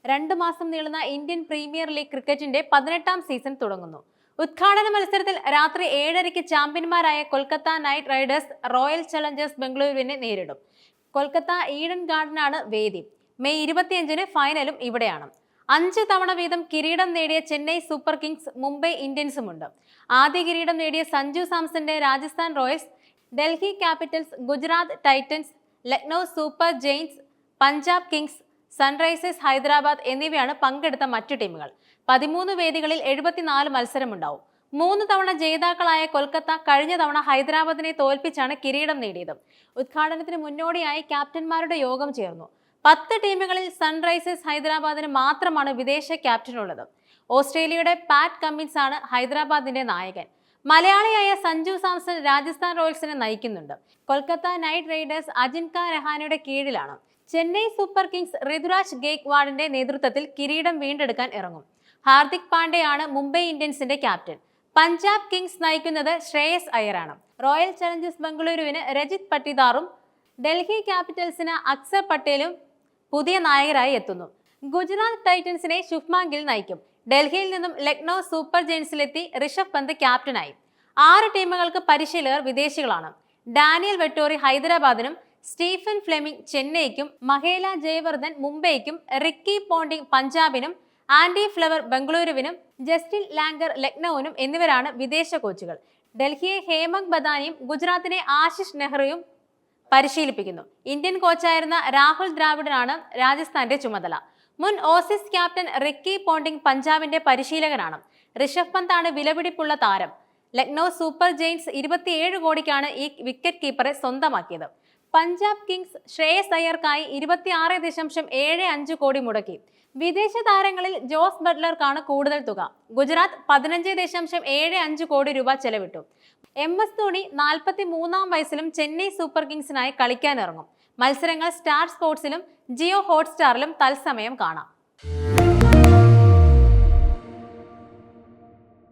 2 മാസം നീളുന്ന Indian premier league ക്രിക്കറ്റിന്റെ 18ാം സീസൺ തുടങ്ങുന്നു. ഉദ്ഘാടന മത്സരത്തിൽ രാത്രി 7:30 ചാമ്പ്യന്മാരായ Kolkata Knight Riders Royal Challengers ബംഗളൂരുവിനെ നേരിടും. കൊൽക്കത്ത ഈഡൻ ഗാർഡനാണ് വേദി. മെയ് 25-ന് ഫൈനലും ഇവിടെയാണ്. 5 തവണ വീതം കിരീടം നേടിയ ചെന്നൈ സൂപ്പർ കിങ്സ്, മുംബൈ ഇന്ത്യൻസുമുണ്ട്. ആദ്യ കിരീടം നേടിയ സഞ്ജു സാംസന്റെ Rajasthan Royals, Delhi Capitals, Gujarat Titans, Lucknow Super Giants, Punjab Kings, Sunrisers Hyderabad എന്നിവയാണ് പങ്കെടുത്ത മറ്റു ടീമുകൾ. 13 വേദികളിൽ 74 മത്സരമുണ്ടാവും. 3 തവണ ജേതാക്കളായ കൊൽക്കത്ത കഴിഞ്ഞ തവണ ഹൈദരാബാദിനെ തോൽപ്പിച്ചാണ് കിരീടം നേടിയത്. ഉദ്ഘാടനത്തിന് മുന്നോടിയായി ക്യാപ്റ്റന്മാരുടെ യോഗം ചേർന്നു. 10 ടീമുകളിൽ സൺറൈസേഴ്സ് ഹൈദരാബാദിന് മാത്രമാണ് വിദേശ ക്യാപ്റ്റനുള്ളത്. ഓസ്ട്രേലിയയുടെ പാറ്റ് കമ്മിൻസ് ആണ് ഹൈദരാബാദിന്റെ നായകൻ. മലയാളിയായ സഞ്ജു സാംസൺ രാജസ്ഥാൻ റോയൽസിനെ നയിക്കുന്നുണ്ട്. കൊൽക്കത്ത നൈറ്റ് റൈഡേഴ്സ് അജിൻക്യ രഹാനെയുടെ കീഴിലാണ്. ചെന്നൈ സൂപ്പർ കിങ്സ് ഋതുരാജ് ഗേക്വാഡിന്റെ നേതൃത്വത്തിൽ കിരീടം വീണ്ടെടുക്കാൻ ഇറങ്ങും. ഹാർദിക് പാണ്ഡ്യയാണ് മുംബൈ ഇന്ത്യൻസിന്റെ ക്യാപ്റ്റൻ. പഞ്ചാബ് കിങ്സ് നയിക്കുന്നത് ശ്രേയസ് അയ്യറാണ്. റോയൽ ചലഞ്ചേഴ്സ് ബംഗളൂരുവിന് രജിത് പട്ടിദാറും ഡൽഹി ക്യാപിറ്റൽസിന് അക്സർ പട്ടേലും പുതിയ നായകരായി എത്തുന്നു. ഗുജറാത്ത് ടൈറ്റൻസിനെ ശുഭ്മാൻ ഗിൽ നയിക്കും. ഡൽഹിയിൽ നിന്നും ലക്നൗ സൂപ്പർ ജെയിൻസിലെത്തി ഋഷഭ് പന്ത് ക്യാപ്റ്റനായി. 6 ടീമുകൾക്ക് പരിശീലകർ വിദേശികളാണ്. ഡാനിയൽ വെട്ടോറി ഹൈദരാബാദിനും, സ്റ്റീഫൻ ഫ്ലെമിംഗ് ചെന്നൈക്കും, മഹേല ജയവർദ്ധൻ മുംബൈക്കും, റിക്കി പോണ്ടിംഗ് പഞ്ചാബിനും, ആൻഡി ഫ്ലവർ ബംഗളൂരുവിനും, ജസ്റ്റിൻ ലാംഗർ ലക്നൌവിനും എന്നിവരാണ് വിദേശ കോച്ചുകൾ. ഡൽഹിയെ ഹേമന്ത് ബദാനിയും ഗുജറാത്തിനെ ആശിഷ് നെഹ്റയും പരിശീലിപ്പിക്കുന്നു. ഇന്ത്യൻ കോച്ചായിരുന്ന രാഹുൽ ദ്രാവിഡനാണ് രാജസ്ഥാന്റെ ചുമതല. മുൻ ഓസീസ് ക്യാപ്റ്റൻ റിക്കി പോണ്ടിംഗ് പഞ്ചാബിന്റെ പരിശീലകനാണ്. ഋഷഭ് പന്താണ് വിലപിടിപ്പുള്ള താരം. ലക്നൗ സൂപ്പർ ജെയിൻസ് 27 കോടിക്കാണ് ഈ വിക്കറ്റ് കീപ്പറെ സ്വന്തമാക്കിയത്. പഞ്ചാബ് കിങ്സ് ശ്രേയസ് അയ്യർക്കായി 26.75 കോടി മുടക്കി. വിദേശ താരങ്ങളിൽ ജോസ് ബട്ട്ലർക്കാണ് കൂടുതൽ തുക. ഗുജറാത്ത് 15.75 കോടി രൂപ ചെലവിട്ടു. MS ധോണി 43-ാം വയസ്സിലും ചെന്നൈ സൂപ്പർ കിങ്സിനായി കളിക്കാനിറങ്ങും. മത്സരങ്ങൾ സ്റ്റാർ സ്പോർട്സിലും ജിയോ ഹോട്ട്സ്റ്റാറിലും തത്സമയം കാണാം.